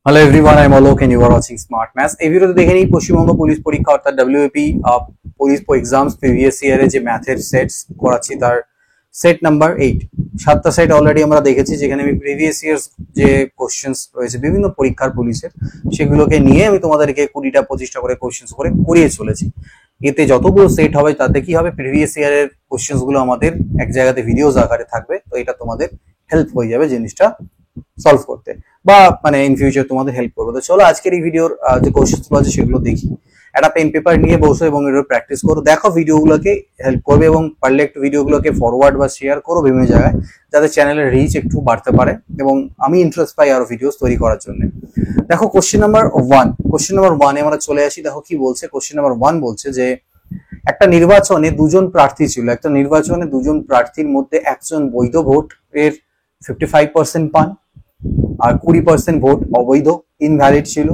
Hello everyone, I am Alok and you are watching smart maths. এই ভিডিওতে দেখে নিই পশ্চিমবঙ্গ পুলিশ পরীক্ষা অর্থাৎ ডব্লিউপি পুলিশ এক্সামস প্রিভিয়াস ইয়ারে যে ম্যাথের সেটস করাচ্ছি তার সেট নাম্বার 8। 7টা সেট অলরেডি আমরা দেখেছি, যেখানে আমি প্রিভিয়াস ইয়ার্স যে কোশ্চেন্স রয়েছে বিভিন্ন পরীক্ষার পুলিশের সেগুলোকে নিয়ে আমি তোমাদেরকে 20টা 25টা করে কোশ্চেন্স করে করিয়ে চলেছি। এতে যতগুলো সেট হবে তাতে কি হবে, প্রিভিয়াস ইয়ারের কোশ্চেন্স গুলো আমাদের এক জায়গাতে ভিডিওস আকারে থাকবে, তো এটা তোমাদের হেল্প হয়ে যাবে জিনিসটা সলভ করতে, বা মানে ইন ফিউচার তোমাদের হেল্প করবে। তো চলো আজকের এই ভিডিওর যে কোশ্চেনগুলো আছে সেগুলো দেখি। একটা পেন পেপার নিয়ে বসো এবং এর প্র্যাকটিস করো, দেখো ভিডিওগুলোকে হেল্প করবে, এবং পারলে একটু ভিডিওগুলোকে ফরওয়ার্ড বা শেয়ার করো বিভিন্ন জায়গায়, যাতে চ্যানেলের রিচ একটু বাড়তে পারে এবং আমি ইন্টারেস্ট পাই আরো ভিডিওস তৈরি করার জন্য। দেখো কোশ্চেন নাম্বার 1 আমরা চলে আসি। দেখো কি বলছে, কোশ্চেন নাম্বার 1 বলছে যে একটা নির্বাচনে দুজন প্রার্থী ছিল, একটা নির্বাচনে দুজন প্রার্থীর মধ্যে একজন বৈধ ভোট এর 55% পান আর 20% ভোট অবৈধ ইনভ্যালিড ছিল।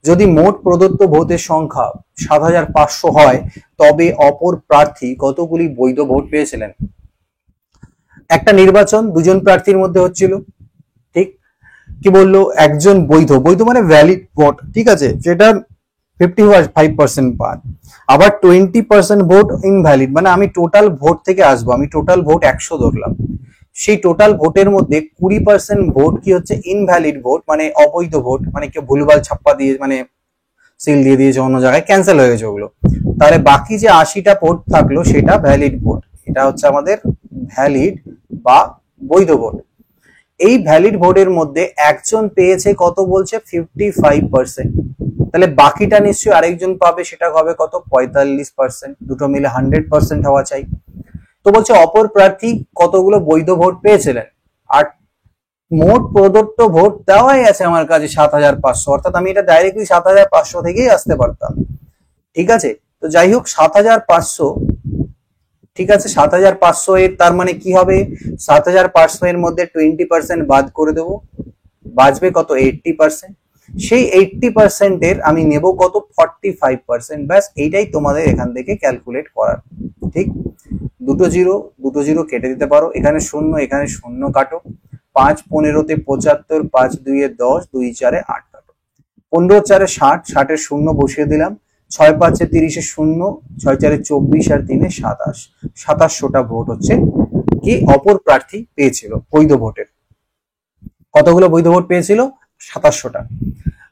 যদি মোট প্রদত্ত ভোটের সংখ্যা 7500 হয় তবে অপর প্রার্থী কতগুলি বৈধ ভোট পেয়েছিলেন। একটা নির্বাচন দুজন প্রার্থীর মধ্যে হচ্ছিল, ঠিক? কি বললো, একজন বৈধ মানে ভ্যালিড ভোট, ঠিক আছে, যেটা 55% পান, আবার 20% ভোট ইনভ্যালিড, মানে আমি টোটাল ভোট থেকে আসবো, আমি টোটাল ভোট 100 ধরলাম, সেই টোটাল ভোটের মধ্যে 20% ভোট কি হচ্ছে ইনভ্যালিড ভোট, মানে অবৈধ ভোট, মানে কেউ ভুলভাল ছাপ্পা দিয়ে মানে সিল দিয়ে দিয়েছে অন্য জায়গায়, ক্যান্সেল হয়ে গেছে ওগুলো। তাহলে বাকি যে 80টা ভোট থাকলো সেটা ভ্যালিড ভোট, এটা হচ্ছে আমাদের ভ্যালিড বা বৈধ ভোট। এই ভ্যালিড ভোটের মধ্যে একজন পেয়েছে কত বলছে 55%, তাহলে বাকিটা নিশ্চয়ই আরেকজন পাবে, সেটা হবে কত 45%, দুটো মিলে 100% হওয়া চাই। তো বলছে অপর প্রার্থী কতগুলো বৈধ ভোট পেয়েছিলেন, আর মোট প্রদত্ত ভোট দেওয়াই আছে আমার কাছে 7500, অর্থাৎ আমি এটা ডাইরেক্টলি 7500 থেকেই আসতে পারতাম, ঠিক আছে। তো যাই হোক 7500, ঠিক আছে, 7500 এর তার মানে কি হবে, 7500 এর মধ্যে 20% বাদ করে দেব, বাঁচবে কত 80%, সেই 80% এর আমি নেব কত 45%, ব্যাস এইটাই তোমাদের এখান থেকে ক্যালকুলেট করার, ঠিক। দুটো জিরো কেটে দিতে পারো, এখানে শূন্য এখানে শূন্য কাটো, 5 15 75, 5 2 10, 2 4 8 কাটো, 15 4 60, 60 শূন্য বসিয়ে দিলাম, 6 5 30 শূন্য, 6 4 24 আর 3 27, 2700টা ভোট হচ্ছে কি অপর প্রার্থী পেয়েছিল বৈধ ভোটের। কতগুলো বৈধ ভোট পেয়েছিল, 2700টা।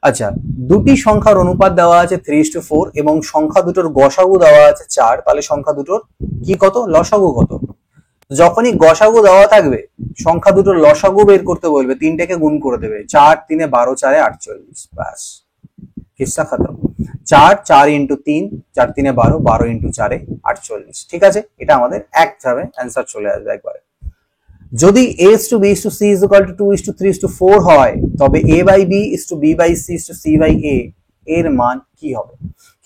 আচ্ছা, দুটি সংখ্যার অনুপাত দেওয়া আছে 3:4 এবং সংখ্যা দুটোর গসাগু দেওয়া আছে 4, তাহলে সংখ্যা দুটোর কি কত, লসাগু কত। যখনই গসাগু দেওয়া থাকবে সংখ্যা দুটোর লসাগু বের করতে বলবে, তিনটাকে গুণ করে দেবে, 4 3 12 4 48, ব্যাস কিসসা খতম। 4 4 ইন্টু 3, 4 3 12, 12 ইন্টু 4 48, ঠিক আছে, এটা আমাদের একভাবে অ্যান্সার চলে আসবে একবারে। যদি a is to b is to c is equal to 2 is to 3 is to 4 হয় তবে a by b is to b by c is to c by a এর মান কি হবে।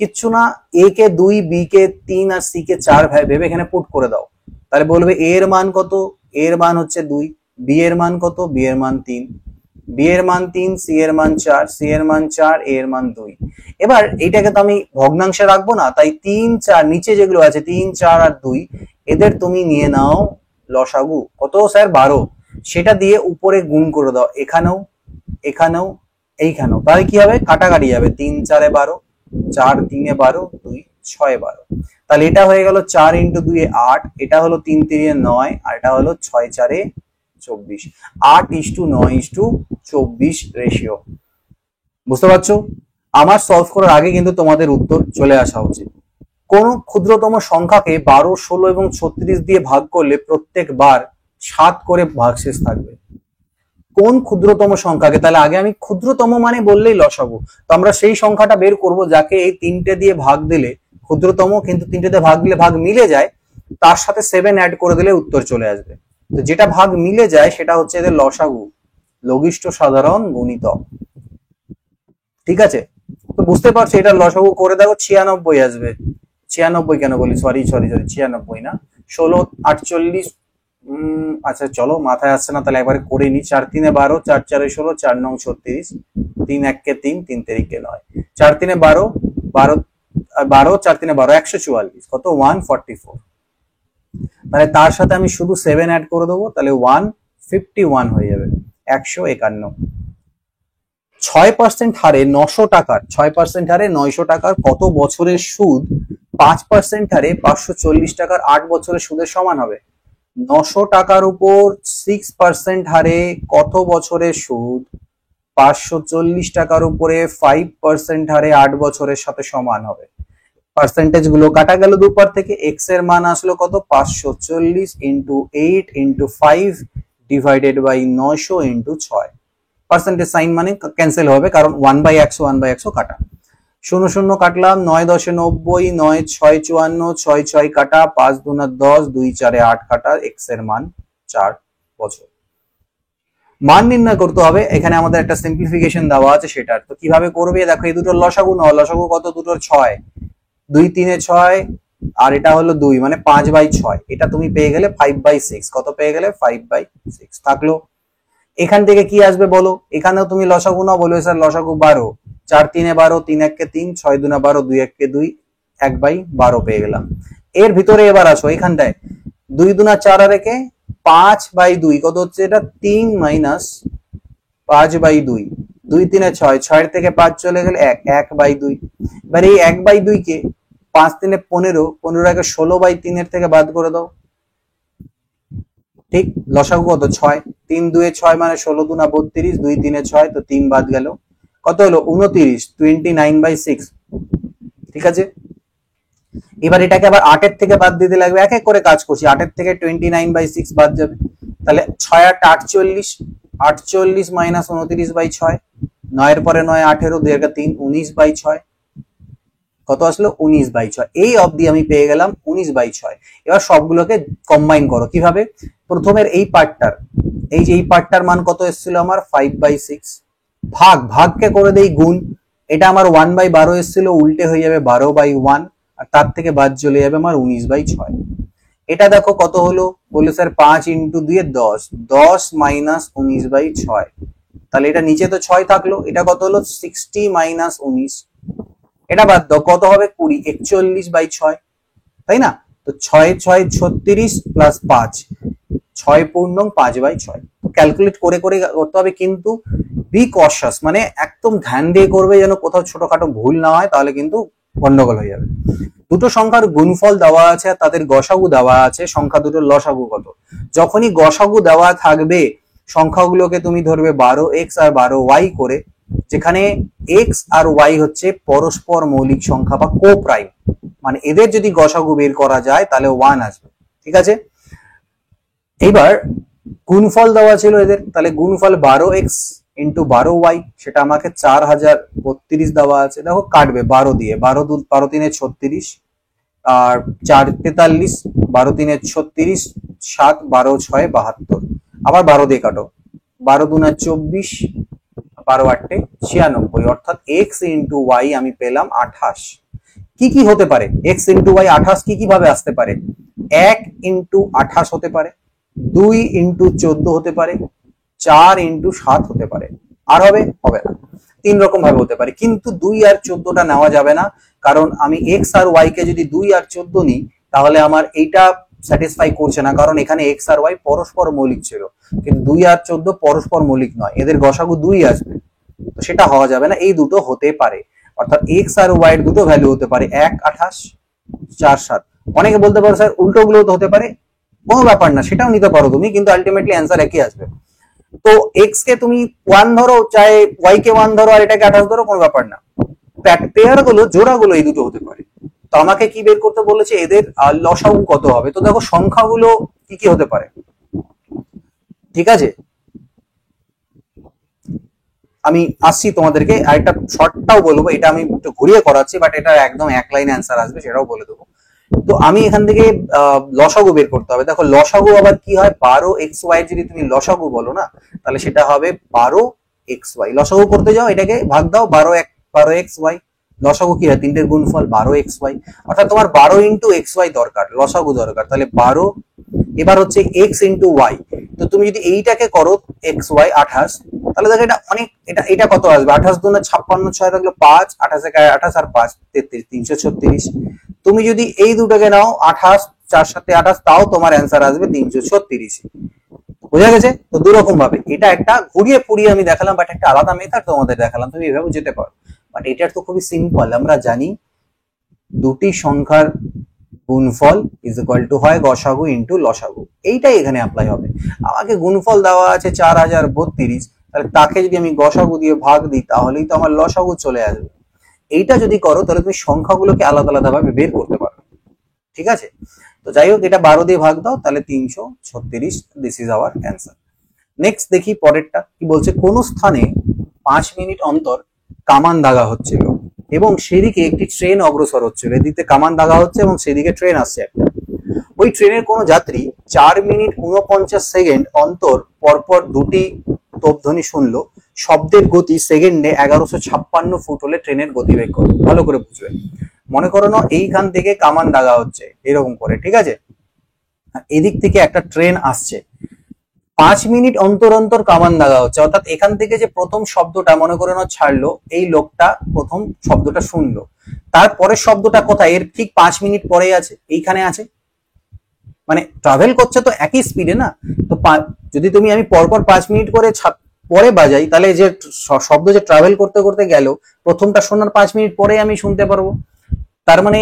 কিচ্ছু না, a K 2, b K 3 R c কে 4 ভেবে এখানে পুট করে দাও, তাহলে বলবে a এর মান কত, a এর মান হচ্ছে 2, b এর মান কত, b এর মান 3, b এর মান 3, c এর মান 4, c এর মান 4, a এর মান 2। এবার এইটাকে তো আমি ভগ্নাংশে রাখবো না, তাই 3 4 নিচে যেগুলো আছে 3 4 আর 2 এদের তুমি নিয়ে নাও লসাগু, কত স্যার 12, সেটা দিয়ে উপরে গুণ করে দাও, এখানেও এখানেও এইখানেও, তাহলে কি হবে কাটাকাটি যাবে, 3 4 12, 4 3 12, 2 6 12, তাহলে এটা হয়ে গেল 4 ইন্টু 2 8, এটা হলো 3 3 9, আর এটা হলো 6 4 24, 8:9:24 রেশিও। বুঝতে পারছো, আমার সলভ করার আগে কিন্তু তোমাদের উত্তর চলে আসা উচিত। কোন ক্ষুদ্রতম সংখ্যাকে 12 16 এবং 36 দিয়ে ভাগ করলে প্রত্যেকবার 7 করে ভাগশেষ থাকবে। কোন ক্ষুদ্রতম সংখ্যাকে, তাহলে আগে আমি ক্ষুদ্রতম মানে বললেই লসাগু, তো আমরা সেই সংখ্যাটা বের করব যাকে এই তিনটে দিয়ে ভাগ দিলে ক্ষুদ্রতম, কিন্তু তিনটে দিয়ে ভাগ দিলে ভাগ মিলে যায়, তার সাথে 7 অ্যাড করে দিলে উত্তর চলে আসবে। তো যেটা ভাগ মিলে যায় সেটা হচ্ছে এদের লসাগু, লঘিষ্ঠ সাধারণ গুণিতক, ঠিক আছে। তো বুঝতে পারছো এটা লসাগু করে দেখো 96 আসবে, 96 কেন বলি, সরি 96 না, 16 48, আচ্ছা চলো মাথায় আসছে না, তাহলে একবারে করে নি, 4 3 12, 4 4 16, 4 9 36, 3 1 কে 3, 3 3 কে 9, 4 3 12, 12 12, 4 3 12, 144, কত 144, তাহলে তার সাথে আমি শুধু 7 অ্যাড করে দেবো, তাহলে 151 হয়ে যাবে, 151। 6% হারে 6% হারে 900 টাকার কত বছরের সুদ 5% হারে 540 টাকার 8 বছরের সুদের সমান হবে? 900 টাকার উপর 6% হারে কত বছরের সুদ 540 টাকার উপরে 5% হারে 8 বছরের সাথে সমান হবে? পার্সেন্টেজ গুলো কাটা গেল দুপার থেকে, এক্স এর মান আসলো কত 540 into 8 into 5 divided by 900 into 6। Percentage sign মানে ক্যান্সেল হবে কারণ 1/100 কাটা। 0 0 কাটলাম, 9 10 90, 9 6 54, 6 6 কাটা, 5 2 10, 2 4 8 কাটা, এক্স এর মান 4 বছর। মান নির্ণয় করতে হবে, এখানে আমাদের একটা সিম্পলিফিকেশন দেওয়া আছে সেটার। তো কিভাবে করবে দেখো, এই দুটোর লসাগু নাও, লসাগু কত দুটোর 6, 2 3 6 আর এটা হলো 2 মানে 5/6, এটা তুমি পেয়ে গেলে 5/6। কত পেয়ে গেলে 5/6 থাকলো। এখান থেকে কি আসবে বলো, এখানেও তুমি লসাগু নাও, বলবে স্যার লসাগু 12, 4 3 12, 3 1 3, 6 2 12, 2 1 2, 1/12 পেয়ে গেলাম। এর ভিতরে এবার আসো, এখানটায় 2 2 4 আর একে 5/2 কত হচ্ছে এটা 3 মাইনাস 5/2, 2 3 6, 6 থেকে 5 চলে গেলে 1, 1/2। এবার এই 1/2 কে 5 3 15, 15 কে 16/3 এর থেকে বাদ করে দাও। ঠিক, লসাগু কত 6, 3 2 6 মানে 16 2 32, 2 3 6, তো 3 বাদ গেল, কত হলো 29, 29/6। ঠিক আছে, এবার এটাকে আবার 8 এর থেকে বাদ দিতে লাগবে, এক এক করে কাজ করছি। 8 এর থেকে 29/6 বাদ যাবে, তাহলে 6 8 48, 48 মাইনাস 29/6, 9 এর পরে 9 18, 2 3, 19/6, কত আসলো 19/6। এই অবধি আমি পেয়ে গেলাম 19/6। এবার সবগুলোকে কম্বাইন করো, কিভাবে? প্রথমের এই পার্টটার, এই যে এই পার্টটার মান কত এসেছিল আমার 5/6, ভাগকে করে দেই গুণ, এটা আমার 1/12 এসেছিল, উল্টে হয়ে যাবে 12/1, আর তার থেকে বাদ চলে যাবে আমার 19/6। এটা দেখো কত হলো, বললো স্যার 5 ইন্টু 2 10, 10 মাইনাস 19/6, তাহলে এটা নিচে তো 6 থাকলো, এটা কত হলো 60 মাইনাস 19, এটা বাদ দাও কত হবে 20, 41/6, তাই না? তো 6 6 36 প্লাস 5, 6 পূর্ণং 5/6। তো ক্যালকুলেট করে করে করতে হবে, কিন্তু বি কশাস, মানে একদম ধ্যান দিয়ে করবে যেন কোথাও ছোটখাটো ভুল না হয়, তাহলে কিন্তু গন্ডগোল হয়ে যাবে। দুটো সংখ্যার গুণফল দেওয়া আছে আর তাদের গসাগু দেওয়া আছে, সংখ্যা দুটোর লসাগু কত। যখনই গসাগু দেওয়া থাকবে সংখ্যাগুলোকে তুমি ধরবে 12x আর 12y করে, যেখানে x আর y হচ্ছে পরস্পর মৌলিক সংখ্যা বা কো প্রাইম, মানে এদের যদি গসাগু বের করা যায় তাহলে 1 আসবে। ঠিক আছে, এইবার গুণফল দেওয়া ছিল এদের, তাহলে গুণফল 12x ইন্টু 12y, সেটা আমাকে 4032 দেওয়া আছে। দেখো কাটবে 12 দিয়ে, 12 3 36, আর 4 43, 12 3 36, 7 12 6 72, আবার 12 দিয়ে কাটো, 12 2 24, 12 8 96, অর্থাৎ x ইন্টু y আমি পেলাম 28। কি কি হতে পারে x ইন্টু y 28 কি কিভাবে আসতে পারে? 1 ইন্টু 28 হতে পারে, 2 ইন্টু 14 হতে পারে, 4 ইন্টু 7 হতে পারে, আর হবে না। 3 রকম ভাবে হতে পারে, কিন্তু 2 আর 14টা নেওয়া যাবে না, কারণ আমি x আর y কে যদি 2 আর 14 নিই তাহলে আমার এইটা স্যাটিসফাই করছে না, কারণ এখানে x আর y পরস্পর মৌলিক ছিল, কিন্তু 2 আর 14 পরস্পর মৌলিক নয়, এদের গসাগু 2 আসবে, তো সেটা হওয়া যাবে না। এই দুটো হতে পারে, অর্থাৎ x আর y এর দুটো ভ্যালু হতে পারে, 1 28, 4 7। অনেকে বলতে পারো স্যার উল্টো গুলো তো হতে পারে, কোনো ব্যাপার না, সেটাও নিতে পারো তুমি, কিন্তু আলটিমেটলি অ্যান্সার একই আসবে। তো x কে তুমি 1 ধরো, চাहे y কে 1 ধরো, আর এটাকে 28 ধরো, কোনো ব্যাপার না। পেয়ার গুলো, জোড়া গুলো এই দুটো হতে পারে। তো আমাকে কি বের করতে বলেছে, এদের লসাগু কত হবে। তো দেখো সংখ্যাগুলো কি কি হতে পারে, ঠিক আছে, আমি আসছি তোমাদেরকে, আরেকটা শর্টটাও বলবো, এটা আমি একটু ঘুরিয়ে করাচ্ছি, বাট এটা একদম এক লাইনে অ্যান্সার আসবে, সেটাও বলে দেবো। তো আমি এখান থেকে লসাগু বের করতে হবে। দেখো লসাগু আবার কি হয়, 12xy যদি তুমি লসাগু বলো না, তাহলে সেটা হবে 12xy। লসাগু করতে যাও, এটাকে ভাগ দাও, 12xy, লসাগু কি হয়, তিনটের গুণফল 12xy, অর্থাৎ তোমার 12 ইন্টু xy দরকার, লসাগু দরকার, তাহলে 12। এবার হচ্ছে x ইন্টু y, তো তুমি যদি এইটাকে করো xy 28, তাহলে দেখো এটা অনেক, এটা কত আসবে, 28 2 56, 6 থাকলো 5, 28 28 আর 5 33, 336। তুমি যদি এই দুটোকে নাও 28, 4 7 28, তাও তোমার অ্যান্সার আসবে 336। বোঝা গেছে? তো দুরকম ভাবে এটা একটা ঘুরিয়ে ফুরিয়ে আমি দেখালাম, বাট একটা আলাদা মেথড তোমাদের দেখালাম, তুমি এভাবে যেতে পারো। বাট এটার তো খুবই সিম্পল, আমরা জানি দুটি সংখ্যার গুণফল ইজ ইকুয়াল টু হয় গসাগু ইন্টু লসাগু, এইটাই এখানে অ্যাপ্লাই হবে। আমাকে গুণফল দেওয়া আছে 4032, তাহলে তাকে যদি আমি গসাগু দিয়ে ভাগ দিই তাহলেই তো আমার লসাগু চলে আসবে। এইটা যদি করো তাহলে তুমি সংখ্যাগুলোকে আলাদা আলাদা ভাবে বের করতে পারবে, ঠিক আছে? তো যাই হোক, এটা 12 দিয়ে ভাগ দাও তাহলে 336, this is our answer. Next দেখি পরেরটা কি বলছে। কোন স্থানে 5 মিনিট অন্তর কামান দাগা হচ্ছিল এবং সেদিকে একটি ট্রেন অগ্রসর হচ্ছিল। এদিকে কামান দাগা হচ্ছে এবং সেদিকে ট্রেন আসছে একটা। ওই ট্রেনের কোন যাত্রী 4 মিনিট 49 সেকেন্ড অন্তর পরপর দুটি তোপধ্বনি শুনলো। শব্দের গতি সেকেন্ডে 1156 ফুট হলে ট্রেনের গতিবেগ কত? ভালো করে বুঝবে। মনে করো না এইখান থেকে কামান দাগা হচ্ছে এরকম করে, ঠিক আছে? এদিক থেকে একটা ট্রেন আসছে, 5 মিনিট অন্তর অন্তর কামান দাগা হচ্ছে, অর্থাৎ এখান থেকে যে প্রথম শব্দটা মনে করে না ছাড়লো, এই লোকটা প্রথম শব্দটা শুনলো, তারপরের শব্দটা কোথায়? এর ঠিক 5 মিনিট পরে আছে, এইখানে আছে। মানে ট্রাভেল করছে তো একই স্পিডে না, তো যদি তুমি আমি পরপর 5 মিনিট করে পরে বাজাই, তাহলে যে শব্দ যে ট্রাভেল করতে করতে গেল, প্রথমটা শোনার 5 মিনিট পরে আমি শুনতে পারবো। তার মানে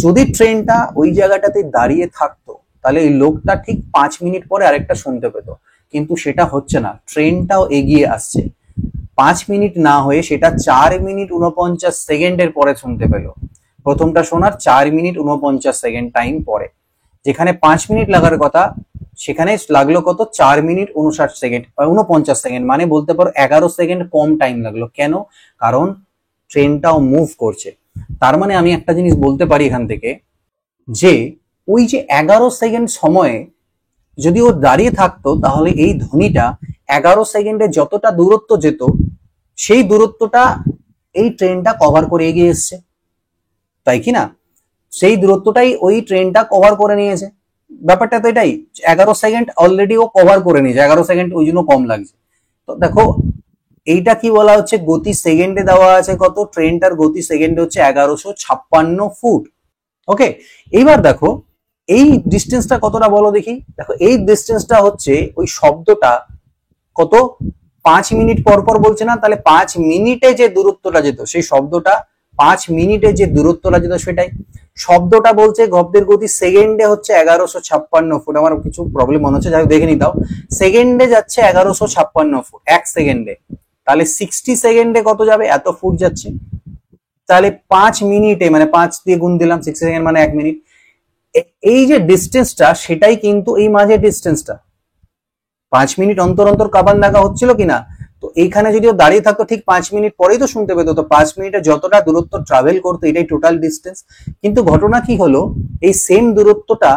যদি ট্রেনটা ওই জায়গাটাতে দাঁড়িয়ে থাকতো তাহলে এই লোকটা ঠিক 5 মিনিট পরে আরেকটা শুনতে পেত, কিন্তু সেটা হচ্ছে না, ট্রেনটাও এগিয়ে আসছে। 5 মিনিট না হয়ে সেটা 4 মিনিট 49 সেকেন্ডের পরে শুনতে পেল। প্রথমটা শোনার 4 মিনিট 49 সেকেন্ড টাইম পরে, যেখানে 5 মিনিট লাগার কথা সেখানে লাগলো কত? 4 মিনিট 59 সেকেন্ড, 49 সেকেন্ড, মানে বলতে পারো 11 সেকেন্ড কম টাইম লাগলো। কেন? কারণ ট্রেনটাও মুভ করছে। তার মানে আমি একটা জিনিস বলতে পারি এখান থেকে, যে ওই যে 11 সেকেন্ড সময়ে যদি ও দাঁড়িয়ে থাকতো তাহলে এই ধ্বনিটা 11 সেকেন্ডে যতটা দূরত্ব যেত সেই দূরত্বটা এই ট্রেনটা কভার করে এগিয়ে এসছে, তাই কি না? সেই দূরত্বটাই ওই ট্রেনটা কভার করে নিয়েছে। ব্যাপারটা তো এটাই, 11 সেকেন্ড অলরেডি ও কভার করে নিয়েছে, 11 সেকেন্ড ওই জন্য কম লাগছে। তো দেখো এইটা কি বলা হচ্ছে, গতি সেকেন্ডে দেওয়া আছে কত? ট্রেনটার গতি সেকেন্ডে হচ্ছে 1156 ফুট। ওকে, এইবার দেখো এই ডিস্টেন্সটা কতটা বলো দেখি। দেখো এই ডিস্টেন্সটা হচ্ছে ওই শব্দটা কত 5 মিনিট পর পর বলছে না, তাহলে 5 মিনিটে যে দূরত্বটা যেত সেই শব্দটা 5 মিনিটে যে দূরত্বটা যেত সেটাই। শব্দটা বলছে গব্দের গতি সেকেন্ডে হচ্ছে 1156 ফুট। আমার কিছু প্রবলেম মনে হচ্ছে, যাই দেখে নিতাম। সেকেন্ডে যাচ্ছে 1156 ফুট এক সেকেন্ডে, তাহলে 60 সেকেন্ডে কত যাবে? এত ফুট যাচ্ছে। তাহলে 5 মিনিটে মানে 5 দিয়ে গুণ দিলাম, 60 সেকেন্ড মানে 1 মিনিট। এই যে ডিস্টেন্সটা সেটাই কিন্তু এই মাঝের ডিস্টেন্সটা। 5 মিনিট অন্তর অন্তর কাবান দাগা হচ্ছিল কিনা, তো এইখানে যদিও দাঁড়িয়ে থাকতো ঠিক 5 মিনিট পরেই তো শুনতে পেতো। তো 5 মিনিটে যতটা দূরত্ব ট্রাভেল করতো এটাই টোটাল ডিস্টেন্স। কিন্তু ঘটনা কি হলো, এই সেম দূরত্বটা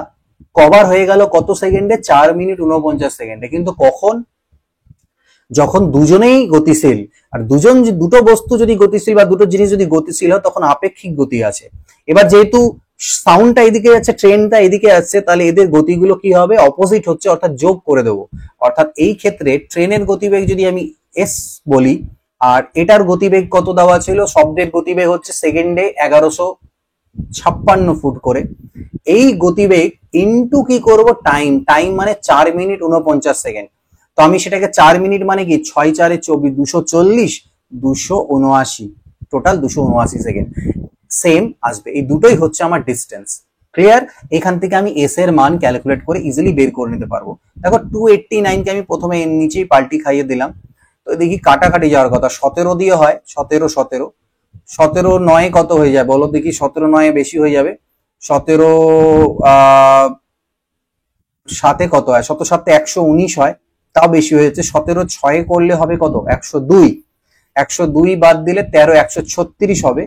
কভার হয়ে গেল কত সেকেন্ডে? 4 মিনিট 49 সেকেন্ডে। কিন্তু কখন? যখন দুজনেই গতিশীল। আর দুটো বস্তু যদি গতিশীল বা দুটো জিনিস যদি গতিশীল হয় তখন আপেক্ষিক গতি আছে। এবার যেহেতু সাউন্ডটা এদিকে যাচ্ছে, ট্রেনটা এদিকে আসছে, তাহলে এদের গতিগুলো কি হবে? অপোজিট হচ্ছে, অর্থাৎ যোগ করে দেবো। অর্থাৎ এই ক্ষেত্রে ট্রেনের গতিবেগ যদি আমি এস বলি, আর এটার গতিবেগ কত দেওয়া ছিল? শব্দের গতিবেগ হচ্ছে সেকেন্ডে 1156 ফুট করে। এই গতিবেগ ইনটু কি করব? টাইম। টাইম মানে 4 মিনিট 49 সেকেন্ড। তো আমি সেটাকে 4 মিনিট মানে কি 6 4 24, 240, 279, টোটাল 279 সেকেন্ড সেম আসবে। এই দুটোই হচ্ছে আমার ডিস্টেন্স। ক্লিয়ার? এখান থেকে আমি এস এর মান ক্যালকুলেট করে ইজিলি বের করে নিতে পারবো। দেখো 289 কে আমি প্রথমে এর নিচেই পাল্টি খাইয়ে দিলাম। তো দেখি কাটাকাটি যাওয়ার কথা, 17 দিয়ে হয়, 17 17 17 9 কত হয়ে যায় বলো দেখি? 17 9 বেশি হয়ে যাবে। 17 সাথে কত হয়? 17 7 119 হয়, তাও বেশি হয়েছে। 17 6 করলে হবে কত? 102। 102 বাদ দিলে 13 136 হবে।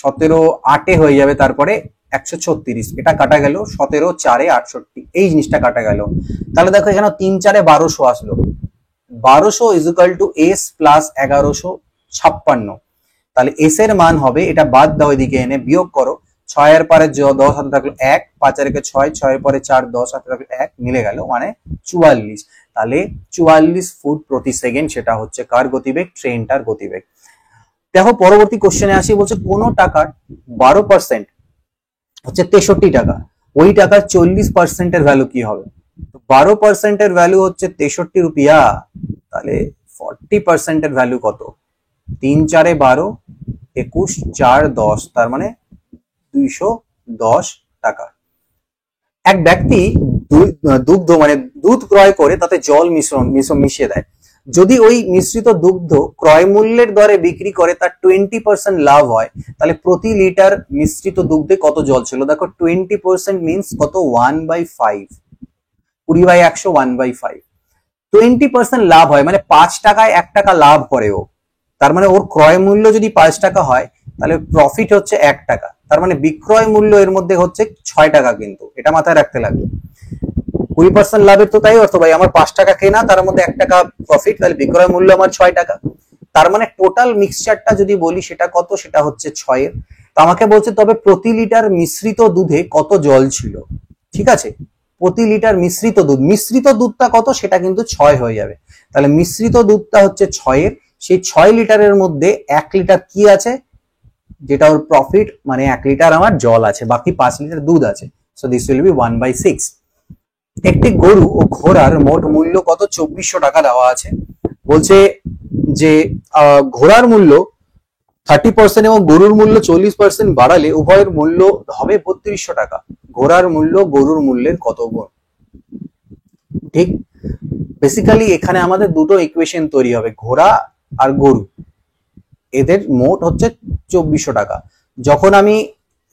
17 8 হয়ে যাবে, তারপরে 136, এটা কাটা গেল। 17 4 68, এই জিনিসটা কাটা গেল। তাহলে দেখো এখানে 3 4 1200 আসলো। 1200 is equal two S plus 1156। তাহলে এস এর মান হবে, এটা বাদ দাও, এদিকে এনে বিয়োগ করো। 6 এর পরে 10 হাতে থাকলো 1, 5 এর 6, 6 এর পরে 4, 10 হাতে থাকলো 1, মিলে গেল মানে 44। তাহলে 44 ফুট প্রতি সেকেন্ড, সেটা হচ্ছে কার গতিবেগ? ট্রেনটার গতিবেগ। দেখো পরবর্তী কোশ্চেনে আসি, বলছে কোন টাকার 12% হচ্ছে 63 টাকা, ওই টাকার 40% এর ভ্যালু কি হবে? তো 12% এর ভ্যালু হচ্ছে 63 রুপিয়া, তাহলে 40% এর ভ্যালু কত? 3 4 12, 21 4 10, তার মানে 210 টাকা। এক ব্যক্তি দুগ্ধ মানে দুধ ক্রয় করে তাতে জল মিশিয়ে দেয়। যদি ওই মিশ্রিত দুগ্ধ ক্রয় মূল্যের দরে বিক্রি করে তার 20% লাভ হয়, তাহলে প্রতি লিটার মিশ্রিত দুগ্ধে কত জল ছিল? দেখো 20% মিনস কত? 1/5, 20/100, 1/5। 20% লাভ হয় মানে 5 টাকায় 1 টাকা লাভ করে ও। তার মানে ওর ক্রয় মূল্য যদি 5 টাকা হয়, তাহলে প্রফিট হচ্ছে 1 টাকা। তার মানে বিক্রয় মূল্য এর মধ্যে হচ্ছে 6 টাকা, কিন্তু এটা মাথায় রাখতে লাগবে। 20% লাভের তো তাই অর্থ ভাই, আমার 5 টাকা কেনা, তার মধ্যে 1 টাকা প্রফিট, তাহলে বিক্রয় মূল্য আমার 6 টাকা। তার মানে টোটাল মিক্সচারটা যদি বলি সেটা কত? সেটা হচ্ছে 6 এর। তো আমাকে বলছে তবে প্রতি লিটার মিশ্রিত দুধে কত জল ছিল। ঠিক আছে, প্রতি লিটার মিশ্রিত দুধটা কত সেটা কিন্তু 6 হয়ে যাবে। তাহলে মিশ্রিত দুধটা হচ্ছে 6 এর, সেই 6 লিটারের মধ্যে 1 লিটার কি আছে? যেটা ওর প্রফিট, মানে 1 লিটার আমার জল আছে, বাকি 5 লিটার দুধ আছে। So this will be 1/6। একটি গরু ও ঘোড়ার মোট মূল্য কত? 2400 টাকা দেওয়া আছে। বলছে যে ঘোড়ার মূল্য 30% এবং গরুর মূল্য 40% বাড়ালে উভয়ের মূল্য হবে 3200 টাকা। ঘোড়ার মূল্য গরুর মূল্যের কত গুণ? ঠিক, বেসিক্যালি এখানে আমাদের দুটো ইকুয়েশন তৈরি হবে, ঘোড়া আর গরু, এদের মোট হচ্ছে 2400 টাকা। যখন আমি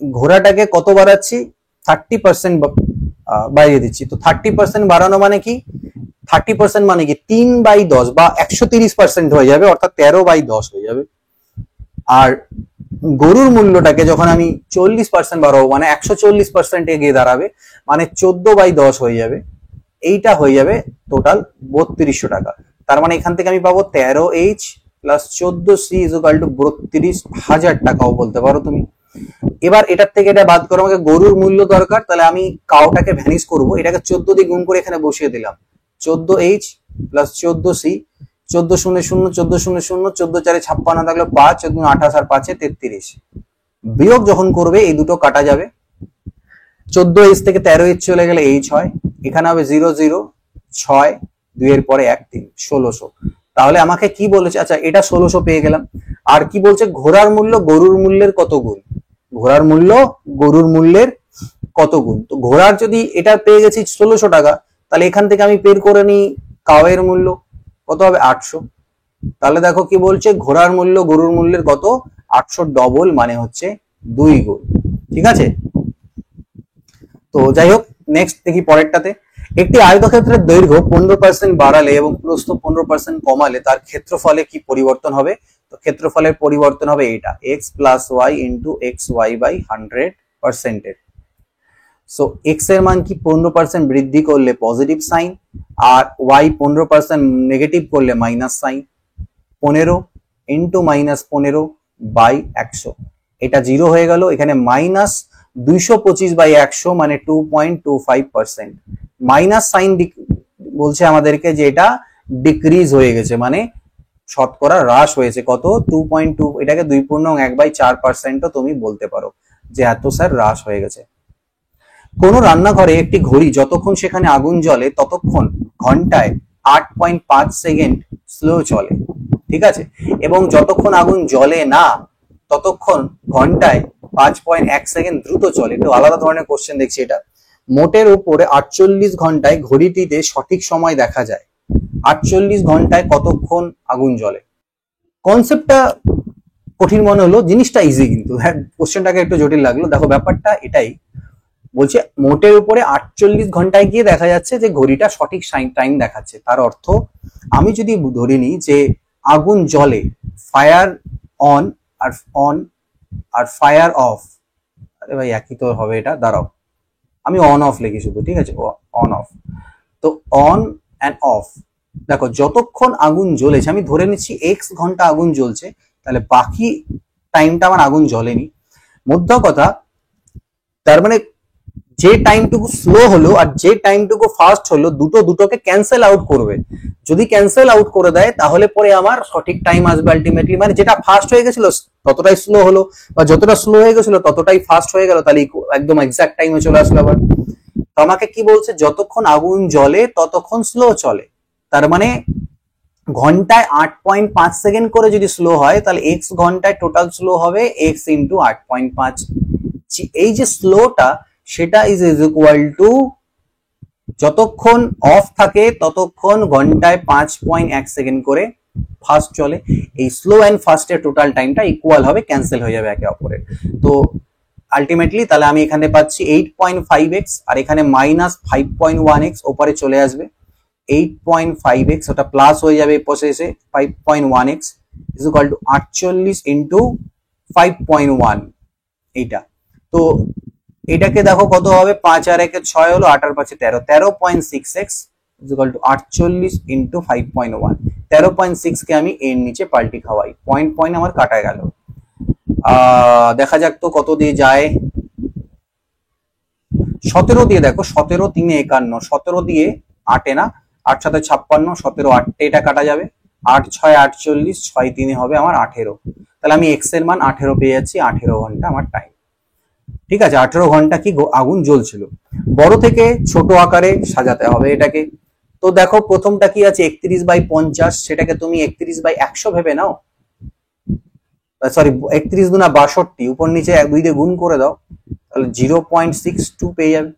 ঘোড়াটাকে কত বাড়াচ্ছি? 30% বাড়িয়ে দিচ্ছি। তো 30% বাড়ানো মানে কি? 30% মানে কি 3/10 বা 130% হয়ে যাবে, অর্থাৎ 13/10 হয়ে যাবে। আর গরুর মূল্যটাকে যখন আমি 40% বাড়াবো, মানে 140% এ গিয়ে দাঁড়াবে, মানে 14/10 হয়ে যাবে। এইটা হয়ে যাবে টোটাল 3200 টাকা। তার মানে এখান থেকে আমি পাবো 13H plus 14C equal to 32,000 টাকাও বলতে পারো তুমি। এবার এটার থেকে এটা বাদ করো, আমাকে গরুর মূল্য দরকার, তাহলে আমি কাউটাকে ভ্যানিশ করব, এটাকে 14 দিয়ে গুণ করে এখানে বসিয়ে দিলাম। 14H প্লাস 14C, 14 0 0 14 0 0, 14 4 56 থাকলো 5, 14 28 আর 5 33। বিয়োগ যখন করবে এই দুটো কাটা যাবে, 14H থেকে 13H চলে গেলে H হয়, এখানে হবে 0 0 6, 2 এর পরে 1 3, 1600। তাহলে আমাকে কি বলেছে? আচ্ছা, এটা 1600 পেয়ে গেলাম। আর কি বলছে? ঘোড়ার মূল্য গরুর মূল্যের কত গুণ? ঘোড়ার মূল্য গরুর মূল্যের কত গুণ? তো ঘোড়ার যদি এটা পেয়ে গেছি 1600 টাকা, তাহলে এখান থেকে আমি বের করে নিই কাউয়ের মূল্য কত হবে? 800। তাহলে দেখো কি বলছে, ঘোড়ার মূল্য গরুর মূল্যের কত? 800 ডবল, মানে হচ্ছে 2 গুণ। ঠিক আছে, তো যাই হোক, নেক্সট দেখি পরেরটাতে। একটি আয়তক্ষেত্রের দৈর্ঘ্য 15% বাড়ালে এবং প্রস্থ 15% কমালে তার ক্ষেত্রফলে কি পরিবর্তন হবে? তো ক্ষেত্রফলের পরিবর্তন হবে এটা, x plus y into xy/100%। So x এর মান কি 15% বৃদ্ধি করলে পজিটিভ সাইন, আর y 15% নেগেটিভ করলে মাইনাস সাইন। 15 ইন্টু -15/100, এটা 0 হয়ে গেল। এখানে মাইনাস 225/100 মানে 2.25%। মাইনাস সাইন বলছে আমাদেরকে যে এটা ডিক্রিজ হয়ে গেছে, মানে শতকরা হ্রাস হয়েছে কত? 2.2, এটাকে 2.1/4% তুমি বলতে পারো যে এত স্যার হ্রাস হয়ে গেছে। কোন রান্নাঘরে একটি ঘড়ি যতক্ষণ সেখানে আগুন জ্বলে ততক্ষণ ঘন্টায় 8.5 সেকেন্ড স্লো চলে। ঠিক আছে, এবং যতক্ষণ আগুন জ্বলে না ততক্ষণ ঘন্টায় 5.1 সেকেন্ড দ্রুত চলে। একটু আলাদা ধরনের কোশ্চেন দেখছি এটা। মোটের উপরে 48 ঘন্টায় ঘড়িটিতে সঠিক সময় দেখা যায়। 48 ঘন্টায় কতক্ষণ আগুন জ্বলে? কনসেপ্টটা কঠিন মনে হলো, জিনিসটা ইজি, কিন্তু হ্যাঁ কোশ্চেনটাকে একটু জটিল লাগলো। দেখো ব্যাপারটা এটাই, বলছে মোটের উপরে 48 ঘন্টায় গিয়ে দেখা যাচ্ছে যে ঘড়িটা সঠিক টাইম দেখাচ্ছে। তার অর্থ আমি যদি ধরে নিই যে আগুন জ্বলে, ফায়ার অন আর ফায়ার অফ, আরে ভাই একই তো হবে এটা, দাঁড়াও আমি অন অফ লিখি শুধু, ঠিক আছে, অন অফ। তো অন অ্যান্ড অফ, দেখো যতক্ষণ আগুন জ্বলেছে, আমি ধরে নিচ্ছি এক্স ঘন্টা আগুন জ্বলছে, তাহলে বাকি টাইমটা আমার আগুন জ্বলেনি। মধ্য কথা, তার মানে যে টাইমটুকু স্লো হলো আর যে টাইমটুকু ফাস্ট হলো, দুটোকে ক্যান্সেল আউট করবে। যদি ক্যান্সেল আউট করে দেয় তাহলে পরে আমার সঠিক টাইম আসবে আলটিমেটলি, মানে যেটা ফাস্ট হয়ে গেছিল ততটাই স্লো হলো, বা যতটা স্লো হয়ে গেছিল ততটাই ফাস্ট হয়ে গেল, তাহলে একদম এক্সাক্ট টাইমে চলে আসলো আবার। তো আমাকে কি বলছে, যতক্ষণ আগুন জ্বলে ততক্ষণ স্লো চলে। তার মানে ঘন্টায় 8.5 সেকেন্ড করে যদি স্লো হয়, তাহলে এক্স ঘন্টায় টোটাল স্লো হবে এক্স ইন্টু 8.5। এই যে স্লোটা, সেটা ইজ ইকুয়াল টু যতক্ষণ অফ থাকে ততক্ষণ ঘন্টায় 5.1 সেকেন্ড করে ফাস্ট চলে। এই স্লো অ্যান্ড ফাস্টের টোটাল টাইমটা ইকুয়াল হবে, ক্যান্সেল হয়ে যাবে একে অপরের। তো আলটিমেটলি তাহলে আমি এখানে পাচ্ছি 8.5x, আর এখানে মাইনাস 5.1x ওপরে চলে আসবে। 8.5x ওটা প্লাস হয়ে যাবে প্রসেসে 5.1x is equal two 48 into 5.1 এইটা। তো এটাকে দেখো কত হবে, 5 আর 1 6 হলো, 8 আর 5 13, 13.6x is equal two 48 into 5.1। 13.6 কে আমি এর নিচে পাল্টি খাওয়াই, পয়েন্ট পয়েন্ট আমার কাটা গেল। দেখা যাক তো কত দিয়ে যায়। 17 দিয়ে দেখো, 17 3 51, 17 দিয়ে 8 না, 8 7 56, 17 8 এটা কাটা যাবে, 8 6 48, 6 3 হবে আমার 18। তাহলে আমি এক্স এর মান 18 পেয়ে যাচ্ছি, 18 ঘন্টা আমার টাইম। ঠিক আছে, 18 ঘন্টা কি আগুন জ্বলছিল। বড় থেকে ছোট আকারে সাজাতে হবে এটাকে। তো দেখো প্রথমটা কি আছে, 31/50, সেটাকে তুমি 31/100 ভেবে নাও, সরি 31 দুনা 62, উপর নিচে 2 দিয়ে গুণ করে দাও, তাহলে 0.62 পেয়ে যাবে।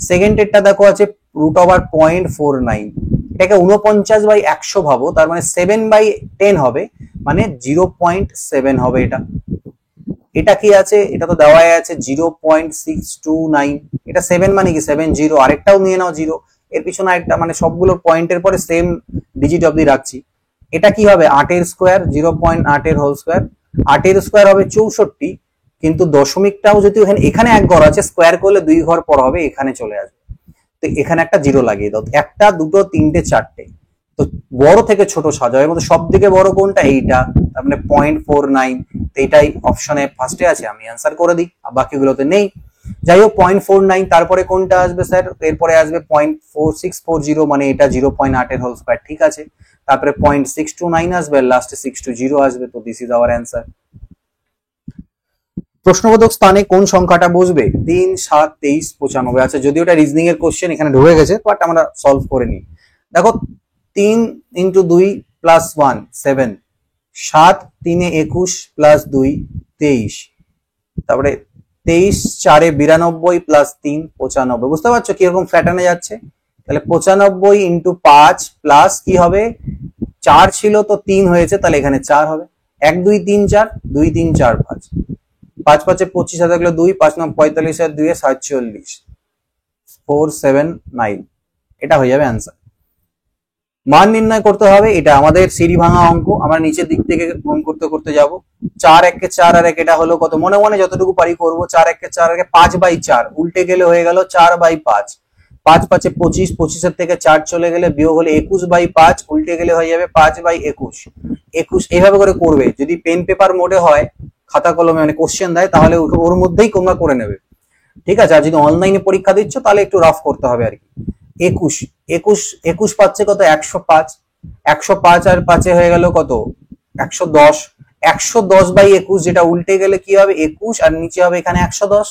সেকেন্ডেরটা দেখো আছে √0.49, এটাকে 49/100 ভাবো, তার মানে 7/10 হবে, মানে 0.7 হবে এটা। এটা কি আছে, এটা তো দেওয়াই আছে 0.629, এটা 7 মানে কি 70, আরেকটাও নিয়ে নাও 0, এর পিছনে আরেকটা, মানে সবগুলো পয়েন্টের পরে সেম ডিজিট অবধি রাখছি। এটা কি হবে 8 এর স্কোয়ার, 0.8 এর হোল স্কোয়ার, 8 এর স্কোয়ার হবে 64, কিন্তু দশমিকটাও যদি এখানে এক ঘর আছে, স্কোয়ার করলে 2 ঘর পর হবে, এখানে চলে আসবে। তো এখানে একটা 0 লাগিয়ে দাও, 1 2 3 4। তো বড় থেকে ছোট সাজাও, এর মধ্যে সব থেকে বড় কোনটা, এইটা, তার মানে 0.49, এটাই অপশনে ফার্স্টে আছে, আমি অ্যান্সার করে দিই, আর বাকিগুলোতে নেই। যাই হোক 0.49, তারপরে কোনটা আসবে স্যার, এরপরে আসবে 0.4640, মানে এটা 0.8 এর হোল স্কয়ার, ঠিক আছে। তারপরে 0.629 আসবে, লাস্টে 620 আসবে। তো দিস ইজ আওয়ার অ্যান্সার। প্রশ্নবোধক স্থানে কোন সংখ্যাটা বসবে, 3 7 23 95। আচ্ছা, যদি ওটা রিজনিং এর কোশ্চেন এখানে ঢুকে গেছে, বাট আমরা সলভ করে নিই। দেখো 3 × 2 + 1 7, 7 3 21 + 2 23, তারপরে 23 4 92 + 3 95। বুঝতে পারছো কিরকম প্যাটার্নে যাচ্ছে। তাহলে 95 × 5 প্লাস কি হবে, 4 ছিল তো 3 হয়েছে, তাহলে এখানে 4 হবে। 1 2 3 4, 2 3 4 5, 5 5 25 হাজার 2, 5 9 45 আর 2 47, 479, এটা হয়ে যাবে অ্যান্সার। মান নির্ণয় করতে হবে, এটা আমাদের সিঁড়ি ভাঙা অঙ্ক, আমরা নিচের দিক থেকে গুণ করতে করতে যাব। 4 1 4 আর 1, এটা হলো কত, মনে মনে যতটুকু পারি করব। 4 1 4 আর 5/4, উল্টে গেলে হয়ে গেল 4/5, 5 5 25, 25 এর থেকে 4 চলে গেলে বিয়োগ হলে 21/5, উল্টে গেলে হয়ে যাবে 5/21, 21। এইভাবে করে করবে। যদি পেন পেপার মোডে হয়, খাতা কলমে মানে কোশ্চেন দেয়, তাহলে ওর মধ্যেই তোমরা করে নেবে, ঠিক আছে। আর যদি অনলাইনে পরীক্ষা দিচ্ছ, তাহলে একটু রাফ করতে হবে আর কি। 21 21 21 পাচ্ছে কত, 105, 105 আর 5 হয়ে গেল কত, 110, 110/21, যেটা উল্টে গেলে কি হবে 21, আর নিচে হবে এখানে 110।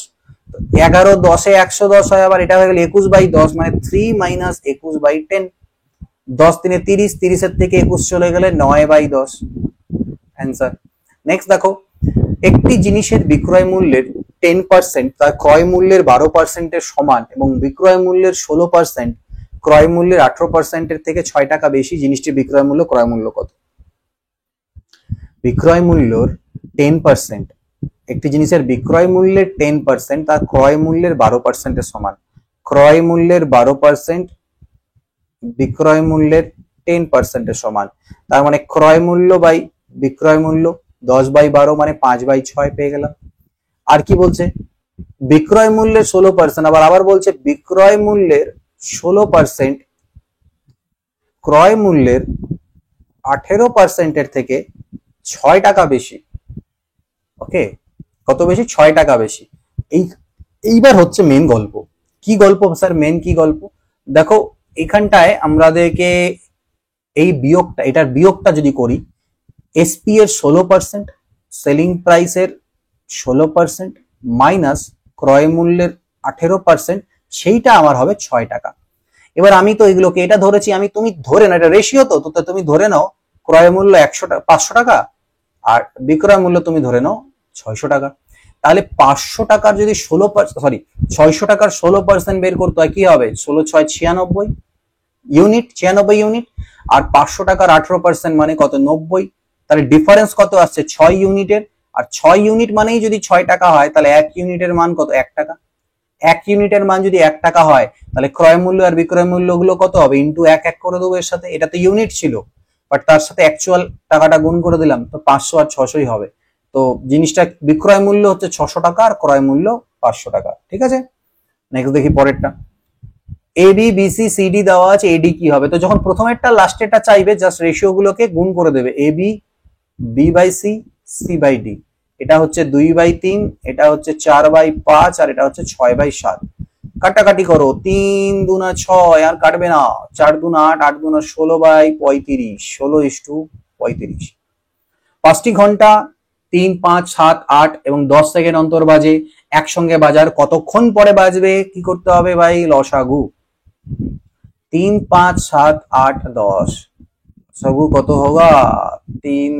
11 10 110 হয়, আবার এটা হয়ে গেল 21/10, মানে 3 - 21/10। 10 3 30, 30 এর থেকে 21 চলে গেলে 9/10, অ্যান্সার। নেক্সট দেখো, একটি জিনিসের বিক্রয় মূল্যের 10% তার ক্রয় মূল্যের 12% এর সমান, এবং বিক্রয় মূল্যের 16% ক্রয় মূল্যের 18% এর থেকে 6 টাকা বেশি, জিনিসটির বিক্রয় মূল্য ক্রয় মূল্য কত? বিক্রয় মূল্যর 10%, একটি জিনিসের বিক্রয় মূল্যের 10% তার ক্রয় মূল্যের 12% এর সমান। ক্রয় মূল্যের 12% বিক্রয় মূল্যের 10% এর সমান, তার মানে ক্রয় মূল্য বাই বিক্রয় মূল্য, 10/12 মানে 5/6 পেয়ে গেলাম। আর কি বলছে, বিক্রয় মূল্যের 16%, আবার বলছে বিক্রয় মূল্যের 16% ক্রয় মূল্যের 18% এর থেকে 6 টাকা বেশি। ওকে, কত বেশি, 6 টাকা বেশি। এইবার হচ্ছে মেন গল্প। কি গল্প স্যার, মেন কি গল্প? দেখো এখানটায় আমাদেরকে এই বিয়োগটা, এটার বিয়োগটা যদি করি, এসপি এর 16%, সেলিং প্রাইসের 16% মাইনাস ক্রয় মূল্যের 18%, সেইটা আমার হবে 6 টাকা। এবার আমি তো এগুলোকে এটা ধরেছি, আমি তুমি ধরে নাও, এটা রেশিও তো তুমি ধরে নাও ক্রয় মূল্য 500 টাকা আর বিক্রয় মূল্য তুমি ধরে নাও 600 টাকা। তাহলে 500 টাকার যদি 600 টাকার 16% বের করতে হয় কি হবে, 16 6 96 ইউনিট, 96 ইউনিট। আর 500 টাকার 18% মানে কত, 90। তাহলে ডিফারেন্স কত আসছে, 6 ইউনিটের। আর 6 ইউনিট মানেই যদি 6 টাকা হয়, তাহলে 1 ইউনিটের মান কত, 1 টাকা। 1 ইউনিটের মান যদি 1 টাকা হয়, তাহলে ক্রয় মূল্য আর বিক্রয় মূল্য গুলো কত হবে, ইন্টু 1 1 করে দেবো এর সাথে। এটা তো ইউনিট ছিল, বাট তার সাথে অ্যাকচুয়াল টাকাটা গুণ করে দিলাম, তো 500 আর 600ই হবে। তো জিনিসটা বিক্রয় মূল্য হচ্ছে 600 টাকা আর ক্রয় মূল্য 500 টাকা। ঠিক আছে, নেক্সট দেখি পরেরটা। এবি বিসি সিডি দেওয়া আছে, এডি কি হবে? তো যখন প্রথমেরটা লাস্টেরটা চাইবে, জাস্ট রেশিও গুলোকে গুণ করে দেবে। AB B by C, C by D. এটা হচ্ছে 2/3, এটা হচ্ছে 4/5, আর এটা হচ্ছে 6/7। কাটাকাটি করো, 3 দুনা 6, আর কাটবে না। 4 দুনা 8, 8 দুনা 16/35, 16:35। 5টি ঘন্টা 3 5 7 8 এবং 10 সেকেন্ড অন্তর বাজে। একসঙ্গে বাজার কতক্ষণ পরে বাজবে, কি করতে হবে ভাই, লসাগু। 3 5 7 8 10, लसागु कत होगा, 3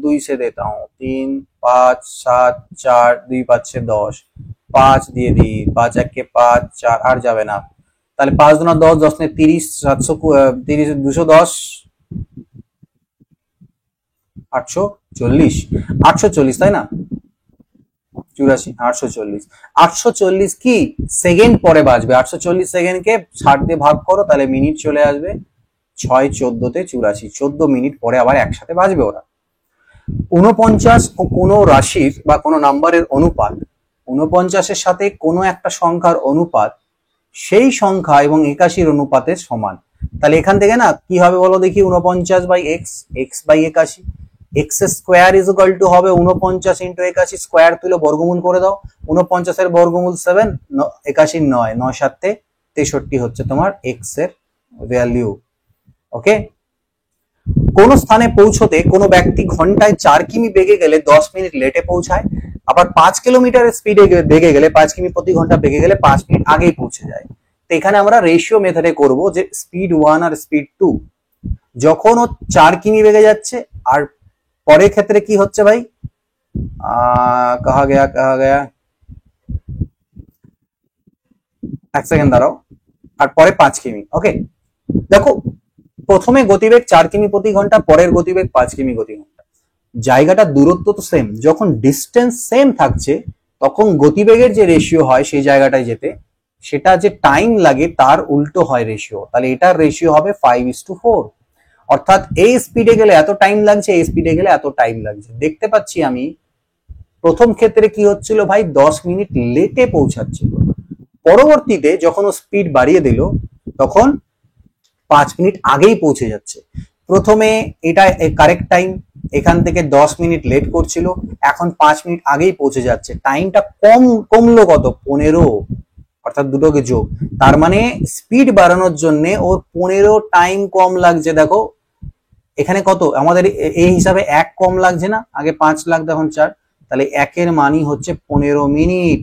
2 से देता हूँ, 3 5 7 4 2 5 6 10, 5 দিয়ে দিই, 5 1 के 5 4 আর যাবে না। তাহলে 5 দুনা 10, 10 ने 30, 730 210, 840, 840 তাই না, 84 840, 840 কি সেকেন্ড পরে বাজবে। 840 সেকেন্ডকে 60 দিয়ে ভাগ করো, তাহলে মিনিট চলে আসবে 6 14 তে 84, 14 মিনিট পরে আবার একসাথে বাজবে ওরা। 49 ও কোনো রাশির বা কোনো নাম্বারের অনুপাত, 49-এর সাথে কোনো একটা সংখ্যার অনুপাত সেই সংখ্যা এবং 81-র অনুপাতের সমান। তাহলে এখান থেকে না কি হবে বলো দেখি, 49/x, x by 81, x square is equal to হবে 49 ইন্টু 81, স্কোয়ার তুলে বর্গমূল করে দাও। 49-এর বর্গমূল 7, 81 9, 9 7 63 হচ্ছে তোমার x এর ভ্যালু। ওকে, কোন স্থানে পৌঁছতে কোনো ব্যক্তি ঘন্টায় 4 কিমি বেগে গেলে 10 মিনিট লেটে পৌঁছায়, আবার 5 কিলোমিটার স্পিডে বেগে গেলে 5 কিমি প্রতি ঘন্টা বেগে গেলে 5 মিনিট আগেই পৌঁছে যায়। তো এখানে আমরা রেশিও মেথডে করব যে স্পিড 1 আর স্পিড 2। যখন ও 4 কিমি বেগে যাচ্ছে, আর পরের ক্ষেত্রে কি হচ্ছে ভাই, কাহা গয়া এক সেকেন্ড দাঁড়াও, আর পরে 5 কিমি। ওকে, দেখো প্রথমে গতিবেগ 4 কিমি প্রতি ঘন্টা, পরের গতিবেগ 5 কিমি প্রতি ঘন্টা। জায়গাটা দূরত্ব তো সেম, যখন ডিস্টেন্স সেম থাকছে তখন গতিবেগের যে রেশিও হয় সেই জায়গাটায় যেতে, সেটা যে টাইম লাগে তার উল্টো হয় রেশিও। তাহলে এটার রেশিও হবে 5:4। অর্থাৎ এই স্পিডে গেলে এত টাইম লাগছে, এই স্পিডে গেলে এত টাইম লাগছে। দেখতে পাচ্ছি আমি প্রথম ক্ষেত্রে কি হচ্ছিল ভাই, 10 মিনিট লেটে পৌঁছাচ্ছিল। পরবর্তীতে যখন ও স্পিড বাড়িয়ে দিল তখন 5 মিনিট আগেই পৌঁছে যাচ্ছে। প্রথমে এটা কারেক্ট টাইম, এখান থেকে 10 মিনিট লেট করছিল, এখন 5 মিনিট আগেই পৌঁছে যাচ্ছে। টাইমটা কমলো কত, 15, অর্থাৎ দুটোকে যোগ। তার মানে স্পিড বাড়ানোর জন্য ওর 15 টাইম কম লাগছে। দেখো এখানে কত আমাদের এই হিসাবে 1 কম লাগছে না, আগে 5 লাগতো এখন 4, তাহলে 1 এর মানই হচ্ছে 15 মিনিট।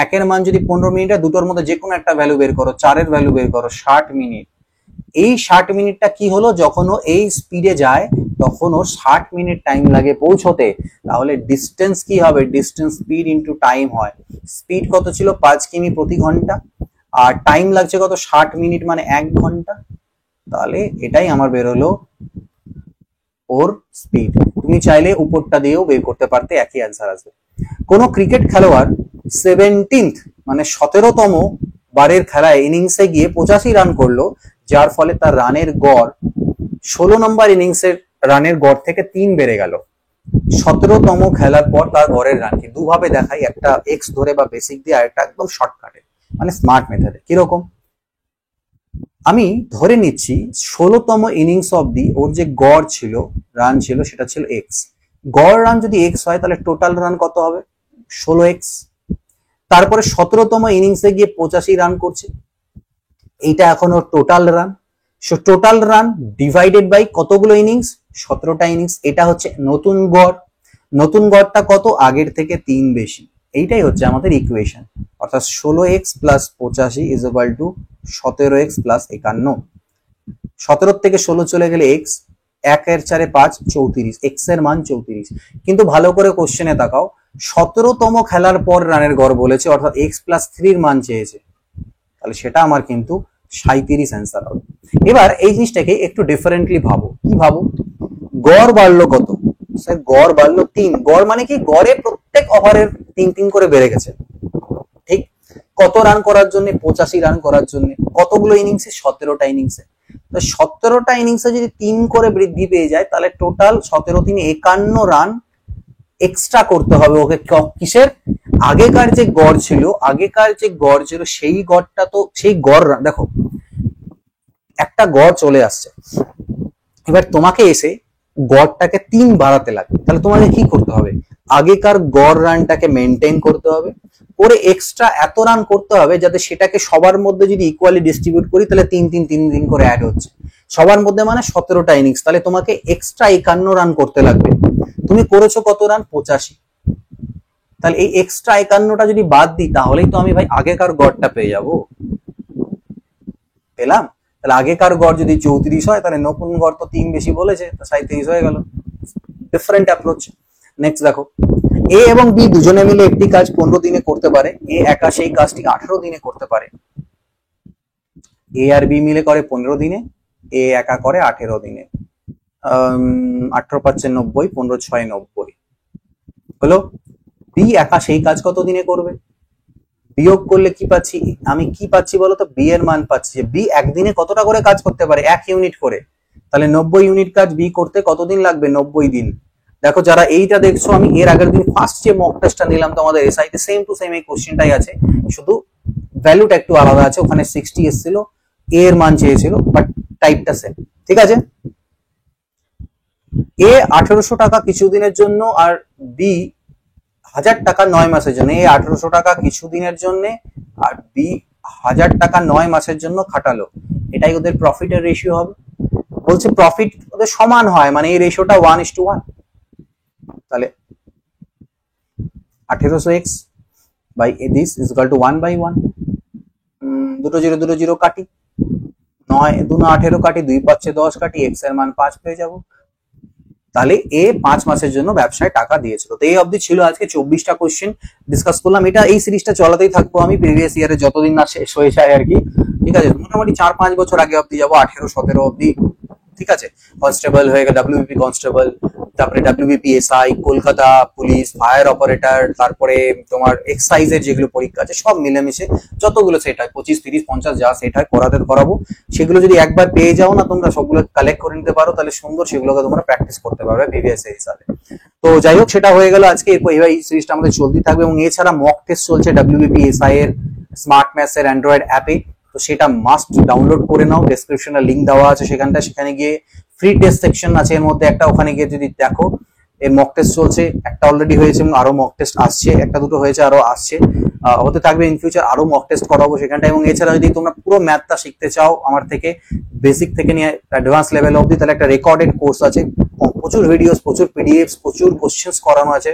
1 এর মান যদি 15 মিনিট, দুটোর মধ্যে যে কোনো একটা ভ্যালু বের করো, 4 এর ভ্যালু বের করো, 60 মিনিট। এই 60 মিনিটটা কি হলো, যখন ও এই স্পিডে যায় তখন ওর 60 মিনিট টাইম লাগে পৌঁছতে। তাহলে ডিস্টেন্স কি হবে, ডিস্টেন্স স্পিড ইন্টু টাইম হয়। স্পিড কত ছিল, 5 কিমি প্রতি ঘন্টা, আর টাইম লাগছে কত, 60 মিনিট, মানে 1 ঘন্টা। তাহলে এটাই আমার বের হলো ওর স্পিড। তুমি চাইলে উপরটা দিয়েও বের করতে পারতে, একই অ্যান্সার আসবে। কোন ক্রিকেট খেলোয়াড় 17th মানে 17তম বারের খেলায় ইনিংসে গিয়ে 85 রান করলো, যার ফলে তার রানের গড় 16 নম্বর ইনিংসের রানের গড় থেকে 3 বেড়ে গেল। 17তম খেলার পর তার গড়ের রান কি, দুভাবে দেখাই, একটা এক্স ধরে বা বেসিক দিয়ে, আর একটা একদম শর্টকাটে মানে স্মার্ট মেথডে। কিরকম, আমি ধরে নিচ্ছি 16তম ইনিংস অবধি ওর যে গড় ছিল, রান ছিল, সেটা ছিল এক্স। গড় রান যদি এক্স হয় তাহলে টোটাল রান কত হবে, 16x। তারপরে 17তম ইনিংসে গিয়ে 85 রান করছে, এইটা এখন ওর total run. So total run divided by কতগুলো ইনিংস, 17টা ইনিংস। এটা হচ্ছে নতুন গড়। নতুন গড়টা কত, আগের থেকে 3 বেশি। এইটাই হচ্ছে আমাদের ইকুয়েশন, অর্থাৎ 16x plus 85 is equal two 17x plus 51। 17 থেকে 16 চলে গেলে x, 1 এর 4 5 34, x এর মান 34। কিন্তু ভালো করে কোশ্চেনে তাকাও, 17তম খেলার পর রানের গড় বলেছে, অর্থাৎ x প্লাস 3 এর মান চেয়েছে, তাহলে সেটা আমার কিন্তু 37 অ্যান্সার হবে। এবার এই জিনিসটাকে একটু ডিফারেন্টলি ভাবো, কি ভাবো, গড় বাড়লো কত? স্যার গড় বাড়লো 3। গড় মানে কি, গড়ে প্রত্যেক ওভারের 3 করে বেড়ে গেছে, ঠিক? কত রান করার জন্য? 85 রান করার জন্য। কতগুলো ইনিংসে? 17টা ইনিংসে। তো 17টা ইনিংসে যদি 3 করে বৃদ্ধি পেয়ে যায়, তাহলে টোটাল 17 3 51 রান এক্সট্রা করতে হবে ওকে। কিসের? আগেকার যে গড় ছিল, সেই গড়টা তো, সেই গড় দেখো একটা গড় চলে আসছে, এবার তোমাকে এসে গড়টাকে 3 বাড়াতে লাগবে, তাহলে তোমাকে কি করতে হবে? আগেকার গড় রানটাকে মেনটেন করতে হবে, করে এক্সট্রা এত রান করতে হবে যাতে সেটাকে সবার মধ্যে যদি ইকুয়ালি ডিস্ট্রিবিউট করি, তাহলে 3 করে অ্যাড হচ্ছে সবার মধ্যে, মানে 17টা ইনিংস, তাহলে তোমাকে এক্সট্রা 51 রান করতে লাগবে। তুমি করেছো কত রান? 85। তাহলে এই এক্সট্রা 51টা যদি বাদ দিই, তাহলেই তো আমি ভাই আগেকার গড়টা পেয়ে যাবো। পেলাম? তাহলে আগেকার গড় যদি 34 হয়, তাহলে নতুন গড় তো 3 বেশি বলেছে, 37 হয়ে গেল। Different approach. নেক্সট দেখো, এ এবং বি দুজনে মিলে একটি কাজ 15 দিনে করতে পারে, এ একা সেই কাজটি 18 দিনে করতে পারে। এ আর বি মিলে করে 15 দিনে, এ একা করে 18 দিনে। 18 5 90, 15 6 90 হলো। বি একা সেই কাজ কত দিনে করবে? বিয়োগ করলে কি পাচ্ছি? আমি কি পাচ্ছি বলতো? বি এর মান পাচ্ছি, বি একদিনে কতটা করে কাজ করতে পারে? 1 ইউনিট করে। তাহলে 90 ইউনিট কাজ বি করতে কতদিন লাগবে? 90 দিন। দেখো যারা এইটা দেখছো, আমি এর আগের দিন ফার্স্ট যে মক টেস্টটা নিলাম তোমাদের এসআই তে, সেম টু সেম এই কোশ্চেনটাই আছে, শুধু ভ্যালুটা একটু আলাদা আছে। ওখানে 60 এসেছিল, এ এর মান চেয়েছিল, বাট টাইপটা সেম। ঠিক আছে? এ 1800 টাকা কিছুদিনের জন্য, আর বি 1000 টাকা 9 মাসের জন্য। এ 1800 টাকা কিছুদিনের জন্য, আর বি 1000 টাকা 9 মাসের জন্য খাটালো। এটাই ওদের প্রফিটের রেশিও হবে। বলছে প্রফিট ওদের সমান হয়, মানে এই রেশিওটা 1:1। তাহলে 1800x by this is equal to 1/1। দুটো জিরো কাটি, 9 2 18 কাটি, 2 5 10 কাটি, x এর মান 5 পেয়ে যাব। তাহলে এ 5 মাসের জন্য ব্যবসায় টাকা দিয়েছিল। তো এই অবধি ছিল আজকে 24টা কোশ্চেন ডিসকাস করলাম। এটা এই সিরিজটা চলাতেই থাকবো আমি, প্রিভিয়াস ইয়ারে যতদিন না শেষ হয়ে যায় আর কি। ঠিক আছে? মোটামুটি 4-5 বছর আগে অবধি যাবো, 18-17 অবধি। ঠিক আছে? কনস্টেবল হয়ে গেল, WBP কনস্টেবল, তারপরে WBP SI, Kolkata police, fire operator, তারপরে তোমার এক্সাইজের যেগুলো পরীক্ষা আছে সব মিলেমিশে যতগুলো সেট হয়, 25 30 50 যা সেট হয় করাবো। সেগুলো যদি একবার পেয়ে যাও না তোমরা, সবগুলো কালেক্ট করে নিতে পারো, তাহলে সুন্দর সেগুলোকে তোমরা প্র্যাকটিস করতে পারবে প্রিভিয়াস এর হিসাবে। তো যাই হোক, সেটা হয়ে গেল আজকে। এরপর এই সিরিজটা আমাদের চলতেই থাকবে, এবং এছাড়া মক টেস্ট চলছে WBP SI এর স্মার্ট ম্যাথস এর অ্যান্ড্রয়েড অ্যাপে। তো সেটা মাস্ট ডাউনলোড করে নাও, ডেসক্রিপশনে লিংক দেওয়া আছে সেখানে গিয়ে ফ্রি টেস্ট সেকশন আছে এর মধ্যে একটা, ওখানে গিয়ে যদি দেখো এর মক টেস্ট চলছে, একটা অলরেডি হয়েছে এবং আরো মক টেস্ট আসছে, একটা দুটো হয়েছে আরো আসছে, হতে থাকবে ইন ফিউচার, আরো মক টেস্ট করাবো সেখানটা। এবং এছাড়া যদি তোমরা পুরো ম্যাথটা শিখতে চাও আমার থেকে, বেসিক থেকে নিয়ে অ্যাডভান্স লেভেল অবধি, তাহলে একটা রেকর্ডেড কোর্স আছে, প্রচুর ভিডিওস, প্রচুর পিডিএফস, প্রচুর কোশ্চেন্স করানো আছে,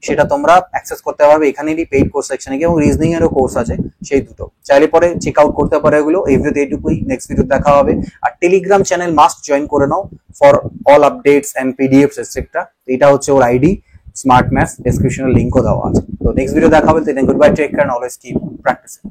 সেটা তোমরা অ্যাক্সেস করতে পারবে এখানেরই পেইড কোর্স সেকশনে গিয়ে। এবং রিজনিং এরও কোর্স আছে, সেই দুটো চাইলে পরে চেক আউট করতে পারো এগুলো। এই ভিডিওতে এইটুকুই, নেক্সট ভিডিও দেখা হবে। আর টেলিগ্রাম চ্যানেল মাস্ট জয়েন করে নাও for all updates and PDFs etcetera. এটা হচ্ছে ওর আইডি, স্মার্ট ম্যাথস, ডেসক্রিপশনে লিংকও দেওয়া আছে। তো নেক্সট ভিডিও দেখা হবে। Good bye, take care, always keep practising.